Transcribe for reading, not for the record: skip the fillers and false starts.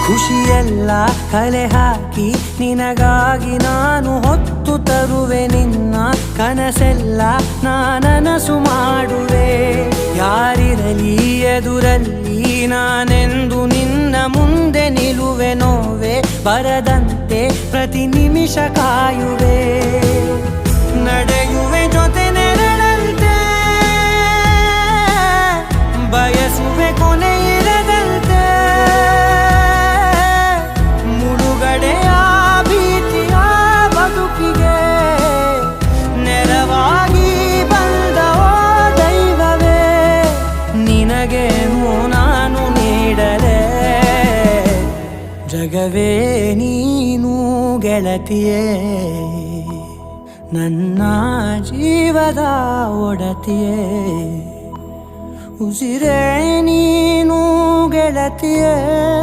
ಖುಷಿಯೆಲ್ಲ ಕಲೆ ಹಾಕಿ ನಿನಗಾಗಿ ನಾನು ಹೊತ್ತು ತರುವೆ ನಿನ್ನ ಕನಸೆಲ್ಲ ನಾನನಸು ಮಾಡುವೆ ಯಾರಿರಲಿ ಎದುರಲ್ಲಿ ನಾನೆಂದು ನಿನ್ನ ಮುಂದೆ ನಿಲ್ಲುವೆ ನೋವೆ ಬರದಂತೆ ಪ್ರತಿ ನಿಮಿಷ ಕಾಯುವೆ ನಡೆಯುವೆ ಜೊತೆ ನೆರಳಂತೆ ಬಯಸುವೆ ಕೊನೆ ಇರದಂತೆ ಮುಳುಗಡೆಯ ಭೀತಿಯ ಬದುಕಿಗೆ ನೆರವಾಗಿ ಬಂದ ಓ ದೈವವೇ ನಿನಗೇನು ನಾನು ನೀಡಲೆ ಜಗವೇ ನೀನು ಗೆಳತಿಯೇ ನನ್ನ ಜೀವದ ಒಡತಿಯೇ ಉಸಿರೇ ನೀನು ಗೆಳತಿಯೇ.